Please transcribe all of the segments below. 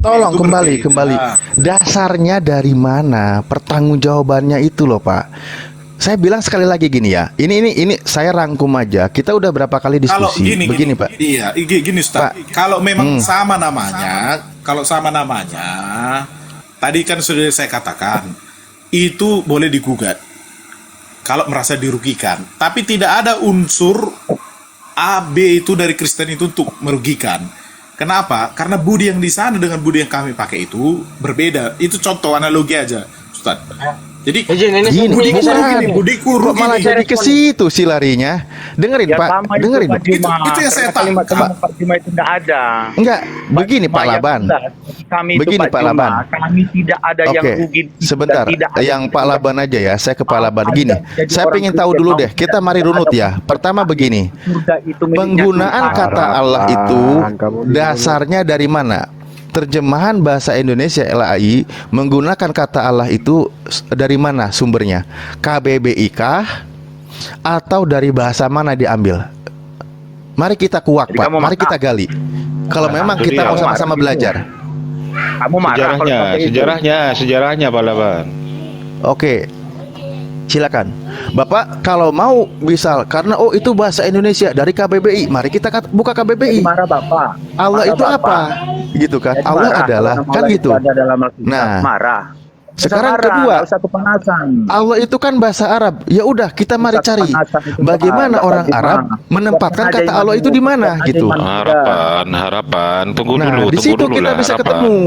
Tolong Itu kembali, kembali. berbeda. Dasarnya dari mana? Pertanggungjawabannya itu loh, Pak. Saya bilang sekali lagi gini ya. Ini saya rangkum aja. Kita udah berapa kali Kalau diskusi. gini, Begini, Pak. iya, gini Ustaz. Pak. Kalau memang Hmm. sama namanya, tadi kan sudah saya katakan, itu boleh digugat kalau merasa dirugikan. Tapi tidak ada unsur A, B itu dari Kristen itu untuk merugikan. Kenapa? Karena budi yang di sana dengan budi yang kami pakai itu berbeda. Itu contoh analogi aja, Ustaz. Jadi Gini, budiku rugi nih, bukan. budiku Kok rugi malah nih. jadi ke situ sih larinya? Dengerin, Ya Pak. sama itu Dengerin. Pak Juma. Itu yang saya Ternyata kalimat tangkap. Pak Juma itu tidak ada. Enggak, begini Cuma Pak yang Laban. jelas, kami itu Begini Pak Pak Juma, Laban. kami tidak ada yang Oke, rugi sebentar. dan tidak ada Yang Pak Laban aja ya. Saya ke Pak Mau Laban. Anda Gini, jadi saya orang pengen tahu Kristen, dulu mau deh. Kita tidak, mari tidak runut ada ya. Pertama begini. surga itu miliknya Penggunaan Tuhan. kata Allah itu kamu di dasarnya dari mana? Terjemahan bahasa Indonesia LAI menggunakan kata Allah itu dari mana sumbernya? KBBI kah? Atau dari bahasa mana diambil? Mari kita kuak, Jadi Pak. kamu Mari marah. kita gali. Kalau memang itu kita dia. mau sama-sama belajar. Kamu marah kalau seperti itu. Sejarahnya Pak Laban. Oke. Silakan. Bapak kalau mau misal karena itu bahasa Indonesia dari KBBI, mari kita buka Jadi KBBI. marah Bapak. Allah Marah itu Bapak. apa? Gitu kan. Jadi Allah marah. adalah Kalau kan Allah gitu. itu ada dalam Alkitab, Nah, marah. sekarang Marah, kedua, nggak usah kepanasan. Allah itu kan bahasa Arab. Ya udah, kita mari Pusat cari kepanasan itu bagaimana Bapak orang Juma. Arab menempatkan Bukan aja kata iman Allah itu dulu, di mana bukan aja gitu. iman muda. Harapan. Tunggu Nah, dulu, di situ kita lah, bisa harapan. ketemu.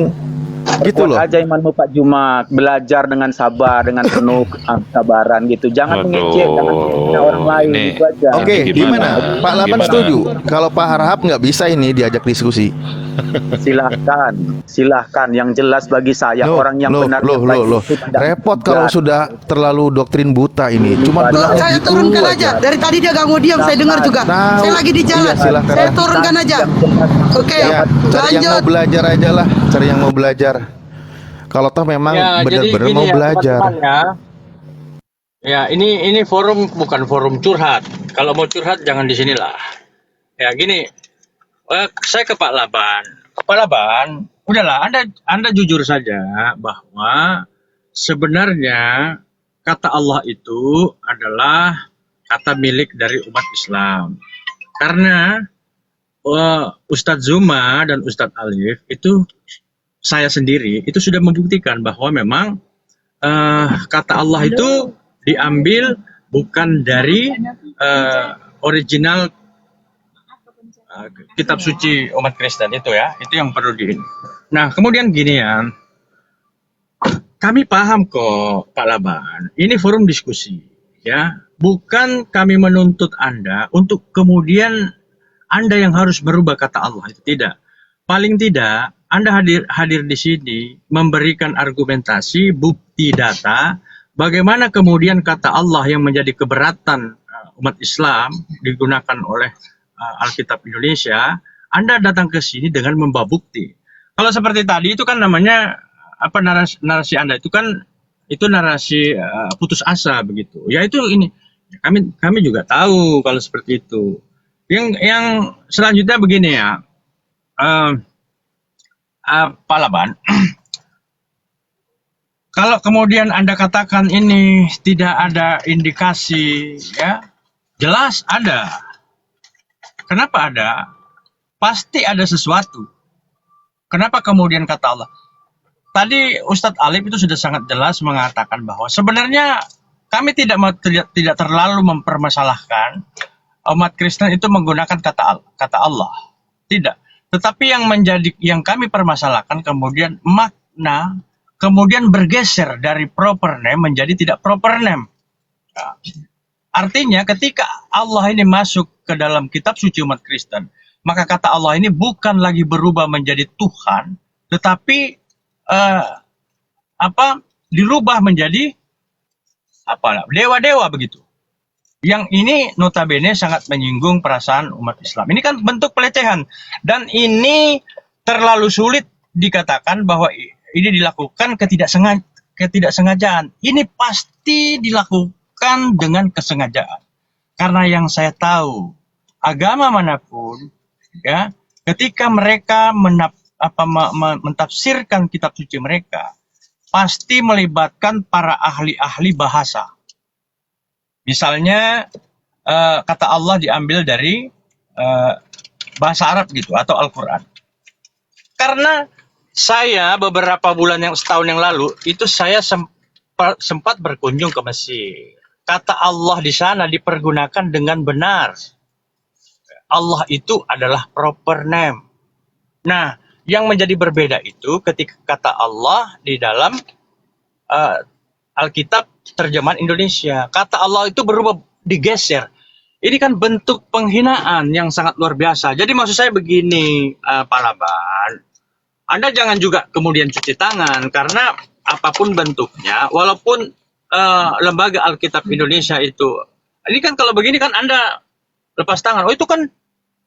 Gitu Perkuat loh. aja imanmu Pak Jumat, belajar dengan sabar, dengan penuh kesabaran gitu. Jangan Waduh, mengejek, jangan menghina orang lain ini- gitu aja. Oke, Gimana? gimana? Pak Laban Gimana? setuju? Kalau Pak Harahap nggak bisa ini diajak diskusi. Silahkan. Yang jelas bagi saya orang yang benar yang baik loh. itu tidak Repot digugat. kalau sudah terlalu doktrin buta ini. Cuma Loh, bilangnya Saya gitu turunkan aja. aja. Dari tadi dia gak mau diam, saya dengar juga. Tahu. Saya lagi di jalan. Iya, silakan. Saya turunkan aja. Oke, Ya, cari yang mau lanjut. belajar aja lah. Cari yang mau belajar. Kalau toh memang Ya, jadi benar-benar gini mau ya, belajar. teman-teman ya. Ya, ini forum bukan forum curhat. Kalau mau curhat jangan di sinilah. Ya, gini. Saya ke Pak Laban. Pak Laban, udahlah Anda jujur saja bahwa sebenarnya kata Allah itu adalah kata milik dari umat Islam. Karena Ustadz Zuma dan Ustadz Alif itu saya sendiri itu sudah membuktikan bahwa memang kata Allah itu diambil bukan dari original kitab suci umat Kristen itu ya, itu yang perlu di. Nah kemudian gini ya, kami paham kok Pak Laban, ini forum diskusi ya, bukan kami menuntut Anda untuk kemudian Anda yang harus merubah kata Allah, itu tidak. Paling tidak Anda hadir di sini memberikan argumentasi, bukti data, bagaimana kemudian kata Allah yang menjadi keberatan umat Islam digunakan oleh Alkitab Indonesia, Anda datang ke sini dengan membawa bukti. Kalau seperti tadi itu kan namanya apa, narasi Anda itu kan itu narasi putus asa begitu. Ya itu ini kami juga tahu kalau seperti itu. Yang selanjutnya begini ya. Pak Laban, kalau kemudian Anda katakan ini tidak ada indikasi, ya jelas ada. Kenapa ada? Pasti ada sesuatu. Kenapa kemudian kata Allah? Tadi Ustadz Alif itu sudah sangat jelas mengatakan bahwa sebenarnya kami tidak terlalu mempermasalahkan umat Kristen itu menggunakan kata Allah. Tidak. Tetapi yang kami permasalahkan kemudian makna kemudian bergeser dari proper name menjadi tidak proper name. Nah, artinya ketika Allah ini masuk ke dalam kitab suci umat Kristen, maka kata Allah ini bukan lagi berubah menjadi Tuhan, tetapi dirubah menjadi dewa-dewa begitu. Yang ini notabene sangat menyinggung perasaan umat Islam. Ini kan bentuk pelecehan. Dan ini terlalu sulit dikatakan bahwa ini dilakukan ketidaksengajaan. Ini pasti dilakukan dengan kesengajaan. Karena yang saya tahu, agama manapun, ya, ketika mereka mentafsirkan kitab suci mereka, pasti melibatkan para ahli-ahli bahasa. Misalnya kata Allah diambil dari bahasa Arab gitu atau Al-Quran. Karena saya beberapa bulan setahun yang lalu itu saya sempat berkunjung ke Mesir. Kata Allah di sana dipergunakan dengan benar. Allah itu adalah proper name. Nah, yang menjadi berbeda itu ketika kata Allah di dalam Alkitab terjemahan Indonesia. Kata Allah itu berubah, digeser. Ini kan bentuk penghinaan yang sangat luar biasa. Jadi maksud saya begini, Pak Laban, Anda jangan juga kemudian cuci tangan, karena apapun bentuknya, walaupun lembaga Alkitab Indonesia itu, ini kan kalau begini kan Anda lepas tangan, oh itu kan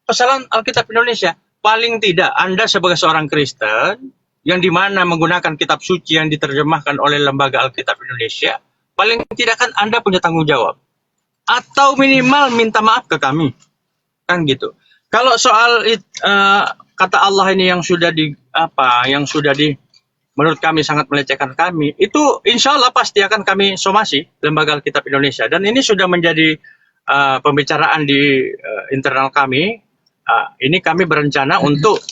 kesalahan Alkitab Indonesia. Paling tidak Anda sebagai seorang Kristen, yang dimana menggunakan kitab suci yang diterjemahkan oleh lembaga Alkitab Indonesia, paling tidak kan Anda punya tanggung jawab. Atau minimal minta maaf ke kami. Kan gitu. Kalau soal kata Allah ini yang sudah menurut kami sangat melecehkan kami, itu insya Allah pasti akan kami somasi lembaga Alkitab Indonesia. Dan ini sudah menjadi pembicaraan di internal kami. Ini kami berencana untuk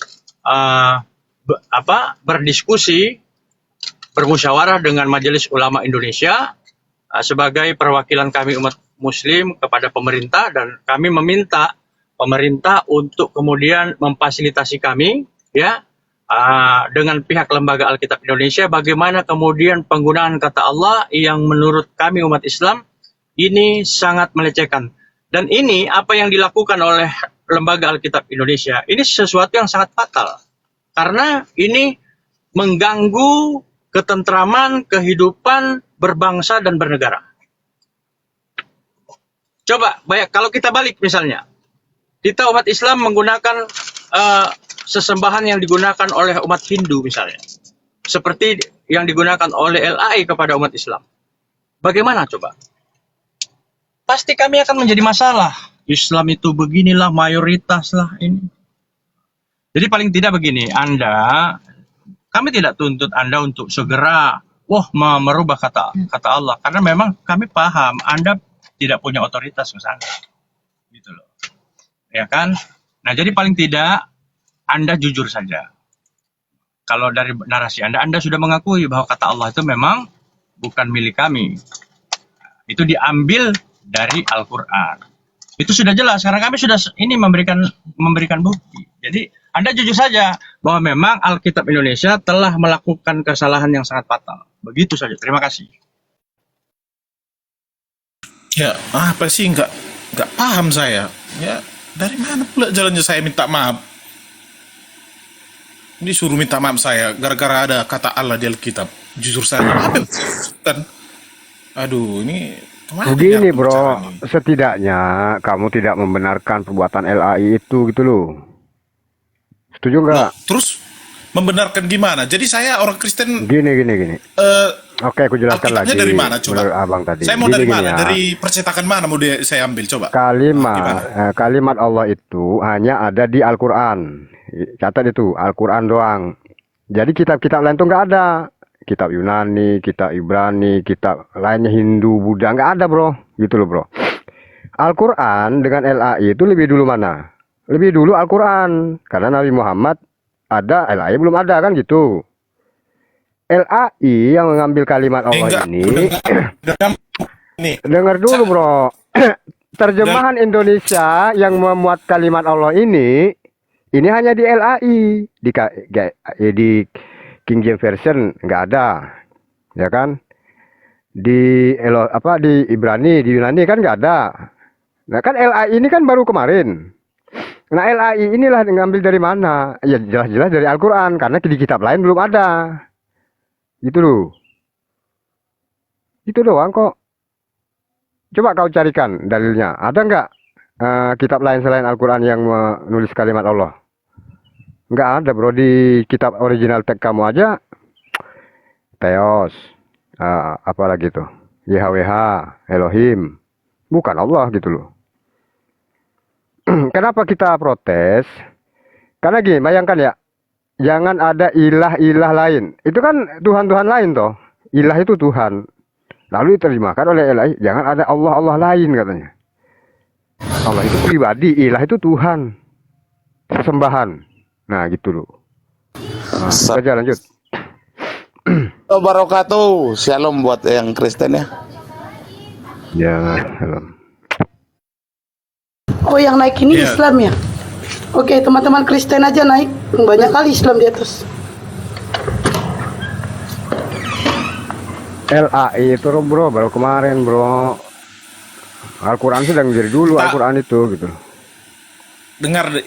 berdiskusi, bermusyawarah dengan Majelis Ulama Indonesia sebagai perwakilan kami umat Muslim kepada pemerintah, dan kami meminta pemerintah untuk kemudian memfasilitasi kami, ya, dengan pihak lembaga Alkitab Indonesia, bagaimana kemudian penggunaan kata Allah yang menurut kami umat Islam ini sangat melecehkan. Dan ini apa yang dilakukan oleh lembaga Alkitab Indonesia, ini sesuatu yang sangat fatal. Karena ini mengganggu ketentraman, kehidupan berbangsa dan bernegara. Coba, kalau kita balik misalnya, kita umat Islam menggunakan sesembahan yang digunakan oleh umat Hindu misalnya, seperti yang digunakan oleh LAI kepada umat Islam. Bagaimana coba? Pasti kami akan menjadi masalah. Islam itu beginilah, mayoritas lah ini. Jadi paling tidak begini, kami tidak tuntut Anda untuk segera merubah kata Allah, karena memang kami paham Anda tidak punya otoritas ke sana. Gitu loh. Ya kan? Nah, jadi paling tidak Anda jujur saja. Kalau dari narasi Anda sudah mengakui bahwa kata Allah itu memang bukan milik kami. Itu diambil dari Al-Quran. Itu sudah jelas, karena kami sudah ini memberikan bukti. Jadi Anda jujur saja bahwa memang Alkitab Indonesia telah melakukan kesalahan yang sangat fatal. Begitu saja. Terima kasih. Ya, apa sih nggak paham saya. Ya, dari mana pula jalannya saya minta maaf? Ini suruh minta maaf saya gara-gara ada kata Allah di Alkitab. Jujur saya apa kan? Aduh, ini kemana Begini ya bro, pembicaraan ini? setidaknya kamu tidak membenarkan perbuatan LAI itu gitu loh. Setuju nggak? Loh, terus membenarkan gimana? Jadi saya orang Kristen, Gini. Oke, aku jelaskan Alkitabnya lagi dari mana coba? menurut abang tadi. Saya mau dari Gini mana? ya. Dari percetakan mana mau saya ambil coba? Gimana? Kalimat Allah itu hanya ada di Al-Quran. Catat itu, Al-Quran doang. Jadi kitab-kitab lain tuh nggak ada. Kitab Yunani, kitab Ibrani, kitab lainnya Hindu, Buddha, nggak ada bro. Gitu loh bro. Al-Quran dengan LAI itu lebih dulu mana? Lebih dulu Al-Quran. Karena Nabi Muhammad ada, LAI belum ada kan gitu. LAI yang mengambil kalimat Allah ini, dengar dulu bro. Terjemahan Indonesia yang memuat kalimat Allah ini hanya di LAI, di King James Version nggak ada, ya kan? Di Ibrani, di Yunani kan nggak ada. Nah kan LAI ini kan baru kemarin. Nah LAI inilah ngambil dari mana? Ya jelas-jelas dari Al-Quran, karena di kitab lain belum ada. Gitu loh. Itu doang kok. Coba kau carikan dalilnya. Ada nggak kitab lain selain Al-Quran yang menulis kalimat Allah? Nggak ada bro. Di kitab original teks kamu aja Theos, apalagi tuh YHWH, Elohim, bukan Allah gitu loh. Kenapa kita protes? Karena gini, bayangkan ya, jangan ada ilah-ilah lain. Itu kan Tuhan-Tuhan lain toh. Ilah itu Tuhan. Lalu diterjemahkan oleh LAI, jangan ada Allah-Allah lain katanya. Allah itu pribadi, ilah itu Tuhan. Sesembahan. Nah, gitu loh. Nah, saja lanjut. Wabarakatuh. Shalom buat yang Kristen ya. Ya, salam. Oh, yang naik ini Iya. Islam ya? Oke, teman-teman Kristen aja naik. Banyak kali Islam di atas. LAI itu bro, baru kemarin bro. Al-Quran sedang dari dulu, Pak. Al-Quran itu gitu.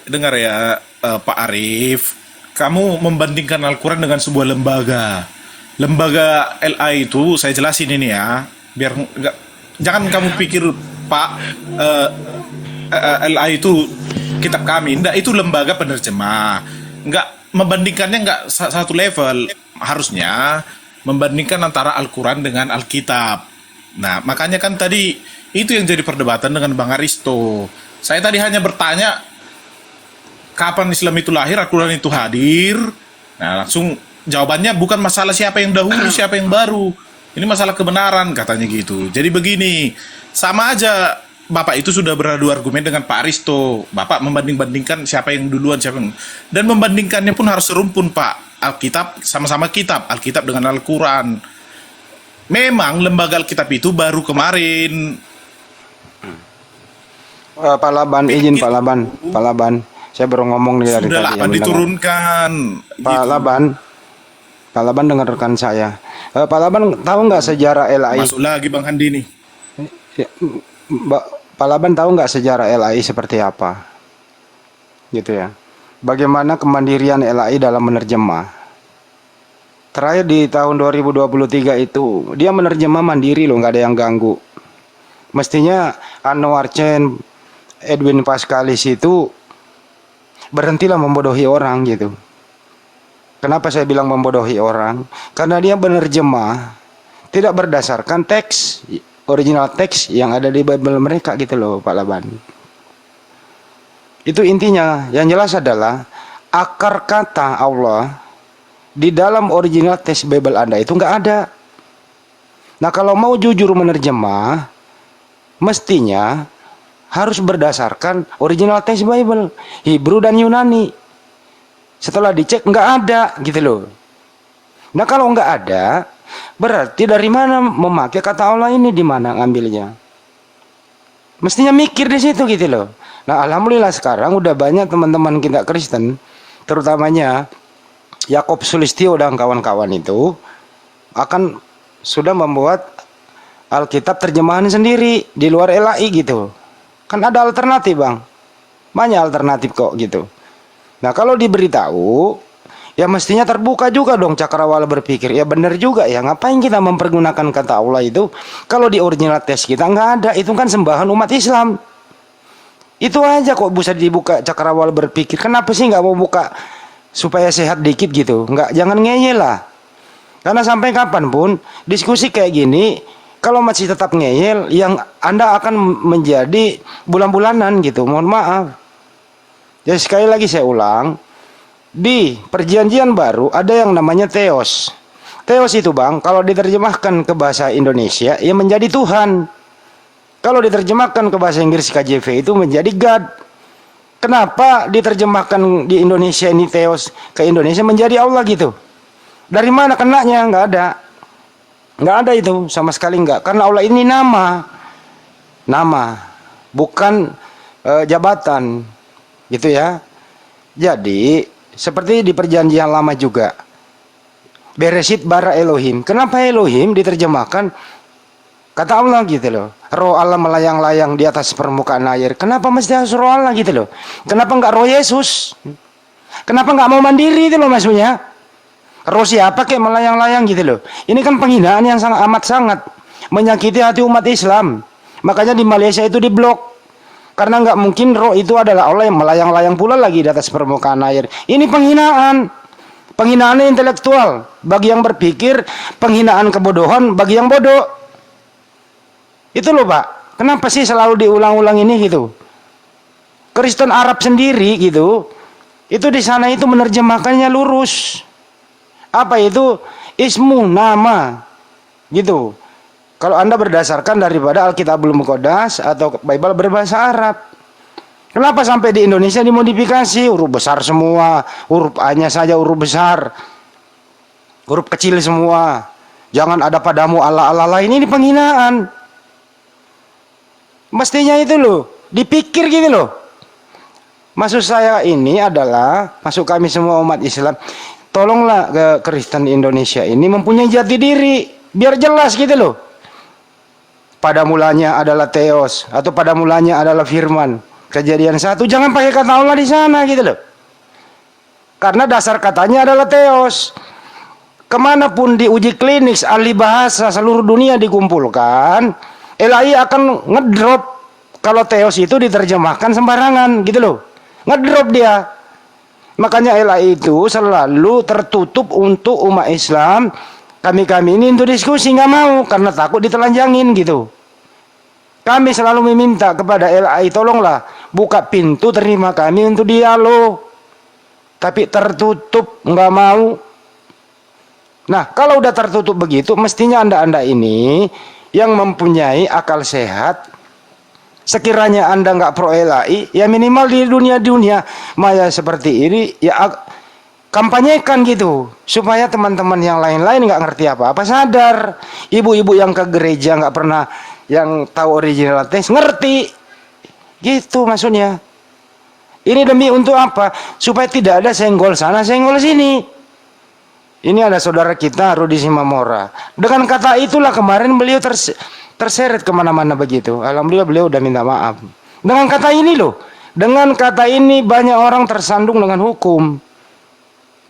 Dengar ya, Pak Arif, kamu membandingkan Al-Quran dengan sebuah lembaga. Lembaga LA itu saya jelasin ini ya, biar nggak, jangan kamu pikir Pak, LA itu kitab kami, enggak, itu lembaga penerjemah. Nggak, membandingkannya nggak satu level, harusnya membandingkan antara Al-Quran dengan Alkitab. Nah, makanya kan tadi itu yang jadi perdebatan dengan Bang Aristo. Saya tadi hanya bertanya kapan Islam itu lahir, Al-Quran itu hadir. Nah, langsung jawabannya bukan masalah siapa yang dahulu, siapa yang baru. Ini masalah kebenaran katanya gitu. Jadi begini, sama aja Bapak itu sudah beradu argumen dengan Pak Aristo. Bapak membanding-bandingkan siapa yang duluan, siapa yang... Dan membandingkannya pun harus serumpun, Pak. Alkitab sama-sama kitab, Alkitab dengan Al-Quran. Memang lembaga Alkitab itu baru kemarin. Pak Laban, izin Pak Laban, Pak Laban. Saya baru ngomong nih dari Sudah tadi. lah, yang diturunkan. Pak Gitu. Laban, Pak Laban dengarkan saya. Pak Laban tahu nggak sejarah LAI? Masuk lagi Bang Handi nih. Ya, Pak Laban tahu nggak sejarah LAI seperti apa? Gitu ya. Bagaimana kemandirian LAI dalam menerjemah? Terakhir di tahun 2023 itu dia menerjemah mandiri loh, nggak ada yang ganggu. Mestinya Anwar Chen, Edwin Paskalis itu berhentilah membodohi orang gitu. Kenapa saya bilang membodohi orang? Karena dia menerjemah tidak berdasarkan teks, original teks yang ada di Bible mereka gitu loh, Pak Laban. Itu intinya. Yang jelas adalah akar kata Allah di dalam original teks Bible Anda itu nggak ada. Nah, kalau mau jujur menerjemah, mestinya harus berdasarkan original teks Bible, Hebrew dan Yunani. Setelah dicek nggak ada gitu loh. Nah, kalau nggak ada, berarti dari mana memakai kata Allah ini, di mana ngambilnya? Mestinya mikir di situ gitu loh. Nah, alhamdulillah sekarang udah banyak teman-teman kita Kristen, terutamanya Yakob Sulistyo dan kawan-kawan itu akan sudah membuat Alkitab terjemahan sendiri di luar LAI gitu. Kan ada alternatif, Bang. Banyak alternatif kok gitu. Nah, kalau diberitahu, ya mestinya terbuka juga dong cakrawala berpikir. Ya benar juga ya, ngapain kita mempergunakan kata Allah itu kalau di original teks kita nggak ada. Itu kan sembahan umat Islam. Itu aja kok bisa dibuka cakrawala berpikir. Kenapa sih nggak mau buka supaya sehat dikit gitu? Nggak, jangan ngeyel lah. Karena sampai kapanpun diskusi kayak gini, kalau masih tetap ngeyel, yang Anda akan menjadi bulan-bulanan gitu. Mohon maaf. Jadi sekali lagi saya ulang, di perjanjian baru ada yang namanya Theos. Theos itu, Bang, kalau diterjemahkan ke bahasa Indonesia, ya menjadi Tuhan. Kalau diterjemahkan ke bahasa Inggris KJV itu menjadi God. Kenapa diterjemahkan di Indonesia ini Theos ke Indonesia menjadi Allah gitu? Dari mana kenanya? Nggak ada. Nggak ada itu, sama sekali nggak. Karena Allah ini nama, bukan jabatan, gitu ya. Jadi seperti di perjanjian lama juga, Bereshit bara Elohim. Kenapa Elohim diterjemahkan kata Allah gitu loh? Roh Allah melayang-layang di atas permukaan air. Kenapa mesti harus roh Allah gitu loh? Kenapa nggak roh Yesus? Kenapa nggak mau mandiri itu loh maksudnya? Roh siapa kayak melayang-layang gitu loh. Ini kan penghinaan yang sangat amat sangat menyakiti hati umat Islam. Makanya di Malaysia itu diblok. Karena nggak mungkin roh itu adalah Allah yang melayang-layang pula lagi di atas permukaan air. Ini penghinaan. Penghinaan intelektual bagi yang berpikir, penghinaan kebodohan bagi yang bodoh. Itu loh, Pak. Kenapa sih selalu diulang-ulang ini gitu? Kristen Arab sendiri gitu Itu di sana itu menerjemahkannya lurus. Apa itu? Ismu, nama. Gitu. Kalau Anda berdasarkan daripada Alkitabul Muqaddas atau Bible berbahasa Arab. Kenapa sampai di Indonesia dimodifikasi? Huruf besar semua, huruf A-nya saja huruf besar. Huruf kecil semua. Jangan ada padamu Allah-Allah lain, ini penghinaan. Mestinya itu loh, dipikir gitu loh. Maksud saya ini adalah, maksud kami semua umat Islam, tolonglah ke Kristen Indonesia ini mempunyai jati diri, biar jelas gitu loh. Pada mulanya adalah Theos, atau pada mulanya adalah Firman. Kejadian 1, jangan pakai kata Allah di sana gitu loh. Karena dasar katanya adalah Theos. Kemanapun di uji klinis ahli bahasa seluruh dunia dikumpulkan, LAI akan ngedrop kalau Theos itu diterjemahkan sembarangan gitu loh. Ngedrop dia. Makanya LAI itu selalu tertutup untuk umat Islam. Kami ini untuk diskusi nggak mau karena takut ditelanjangin gitu. Kami selalu meminta kepada LAI, tolonglah buka pintu terima kami untuk dialog. Tapi tertutup, nggak mau. Nah, kalau udah tertutup begitu, mestinya Anda ini yang mempunyai akal sehat, sekiranya Anda nggak pro LAI, ya minimal di dunia maya seperti ini, ya kampanyekan gitu, supaya teman-teman yang lain-lain nggak ngerti apa-apa sadar. Ibu-ibu yang ke gereja nggak pernah yang tahu original teks ngerti, gitu maksudnya. Ini demi untuk apa? Supaya tidak ada senggol sana, senggol sini. Ini ada saudara kita Rudi Simamora. Dengan kata itulah kemarin beliau terseret kemana-mana begitu. Alhamdulillah beliau udah minta maaf. Dengan kata ini loh. Dengan kata ini banyak orang tersandung dengan hukum.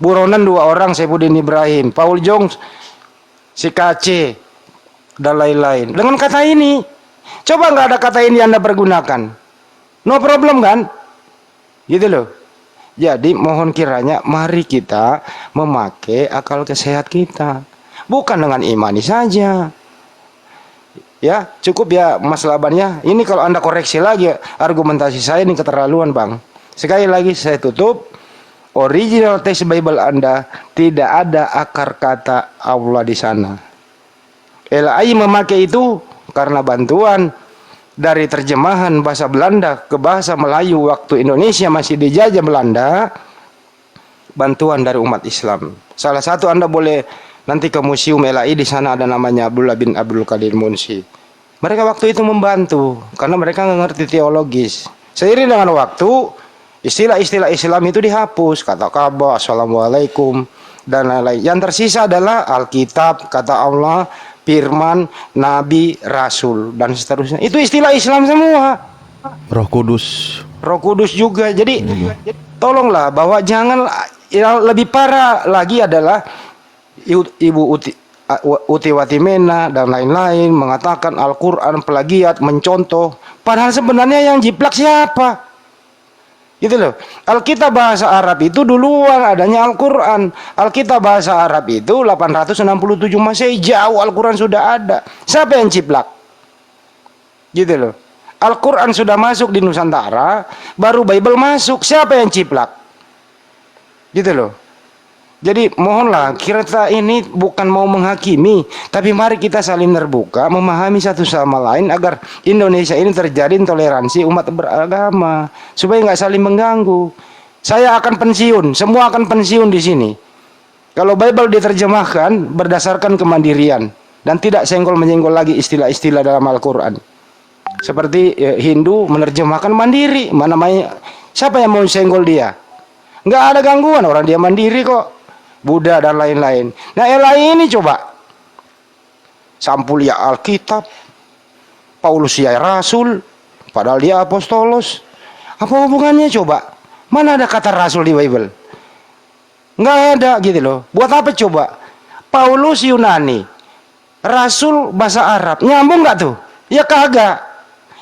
Buronan 2 orang, Saifuddin Ibrahim, Paul Jong, si KC, dan lain-lain. Dengan kata ini. Coba nggak ada kata ini Anda pergunakan. No problem kan? Gitu loh. Jadi mohon kiranya mari kita memakai akal sehat kita. Bukan dengan imani saja. Ya, cukup ya Mas Labannya. Ini kalau Anda koreksi lagi argumentasi saya ini keterlaluan, Bang. Sekali lagi saya tutup. Original text Bible Anda tidak ada akar kata Allah di sana. LAI memakai itu karena bantuan dari terjemahan bahasa Belanda ke bahasa Melayu waktu Indonesia masih dijajah Belanda, bantuan dari umat Islam. Salah satu Anda boleh nanti ke museum LAI, di sana ada namanya Abdullah bin Abdul Qadir Munsi. Mereka waktu itu membantu karena mereka nggak ngerti teologis. Seiring dengan waktu, istilah-istilah Islam itu dihapus, kata Ka'bah, Assalamualaikum dan lain-lain. Yang tersisa adalah Alkitab, kata Allah, Firman, Nabi, Rasul, dan seterusnya. Itu istilah Islam semua. Roh Kudus. Roh Kudus juga. Jadi tolonglah bahwa jangan, yang lebih parah lagi adalah Ibu Uti Watimena dan lain-lain mengatakan Al-Quran plagiat, mencontoh. Padahal sebenarnya yang jiplak siapa? Gitu loh. Alkitab bahasa Arab itu duluan adanya Al-Quran. Alkitab bahasa Arab itu 867 Masehi, jauh Al-Quran sudah ada. Siapa yang ciplak? Gitu loh. Al-Quran sudah masuk di Nusantara, baru Bible masuk. Siapa yang ciplak? Gitu loh. Jadi mohonlah, kita ini bukan mau menghakimi, tapi mari kita saling terbuka, memahami satu sama lain agar Indonesia ini terjadi toleransi umat beragama, supaya nggak saling mengganggu. Saya akan pensiun, semua akan pensiun di sini. Kalau Bible diterjemahkan berdasarkan kemandirian dan tidak senggol-menyenggol lagi istilah-istilah dalam Al-Quran. Seperti Hindu menerjemahkan mandiri, siapa yang mau senggol dia? Nggak ada gangguan, orang dia mandiri kok. Buddha dan lain-lain. Nah, LAI ini coba sampul ya Alkitab, Paulus ya Rasul, padahal dia apostolos. Apa hubungannya coba? Mana ada kata Rasul di Bible? Nggak ada gitu loh. Buat apa coba? Paulus Yunani, Rasul bahasa Arab, nyambung nggak tuh? Ya kagak.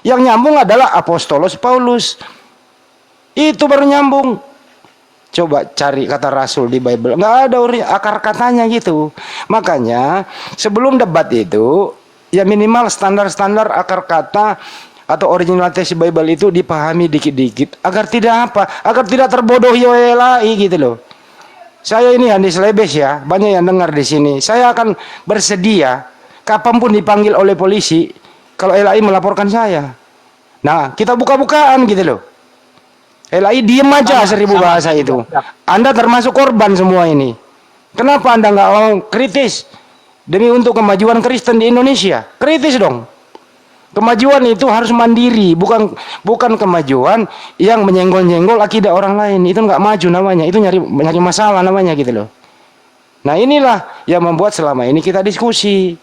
Yang nyambung adalah apostolos Paulus. Itu baru nyambung. Coba cari kata Rasul di Bible, nggak ada akar katanya gitu. Makanya sebelum debat itu ya minimal standar-standar akar kata atau original teks Bible itu dipahami dikit-dikit agar tidak apa? Agar tidak terbodohi oleh LAI gitu loh. Saya ini Andi Slebes ya, banyak yang dengar di sini. Saya akan bersedia kapanpun dipanggil oleh polisi kalau LAI melaporkan saya. Nah, kita buka-bukaan gitu loh. LAI diem aja 1000 bahasa itu. Anda termasuk korban semua ini. Kenapa Anda nggak mau kritis demi untuk kemajuan Kristen di Indonesia? Kritis dong. Kemajuan itu harus mandiri, bukan kemajuan yang menyenggol-nyenggol akidah orang lain. Itu nggak maju namanya, itu nyari masalah namanya gitu loh. Nah inilah yang membuat selama ini kita diskusi,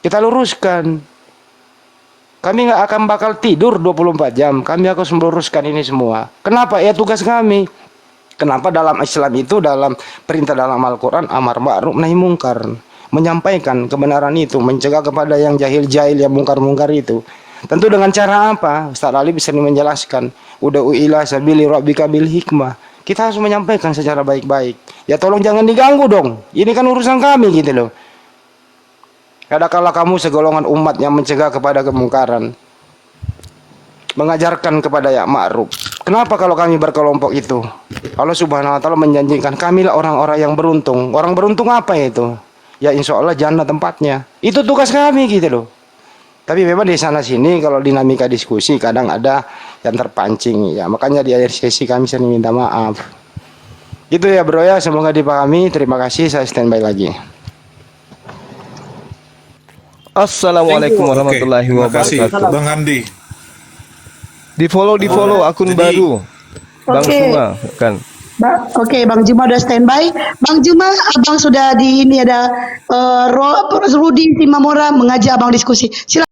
kita luruskan. Kami nggak akan bakal tidur 24 jam. Kami akan meluruskan ini semua. Kenapa? Ya tugas kami. Kenapa dalam Islam itu dalam perintah dalam Al-Quran amar ma'ruf nahi mungkar, menyampaikan kebenaran itu, mencegah kepada yang jahil-jahil yang mungkar-mungkar itu. Tentu dengan cara apa? Ustaz Ali bisa menjelaskan. Uda'u ila sabili rabbika bil hikmah. Kita harus menyampaikan secara baik-baik. Ya tolong jangan diganggu dong. Ini kan urusan kami gitu loh. Kadangkala kamu segolongan umat yang mencegah kepada kemungkaran, mengajarkan kepada yang ma'ruf. Kenapa kalau kami berkelompok itu? Allah Subhanahu wa taala menjanjikan kamilah orang-orang yang beruntung. Orang beruntung apa itu? Ya insya Allah jannah tempatnya. Itu tugas kami gitu loh. Tapi memang di sana sini kalau dinamika diskusi kadang ada yang terpancing ya. Makanya di akhir sesi kami sering minta maaf. Gitu ya bro ya, semoga dipahami. Terima kasih, saya standby lagi. Assalamualaikum warahmatullahi Terima kasih, wabarakatuh. Bang Andi. Di follow akun Jadi- baru. Bang Oke. Suma kan. Oke, Bang Juma udah standby. Bang Juma, abang sudah di ini ada Rudi Simamora mengajak abang diskusi. Silakan.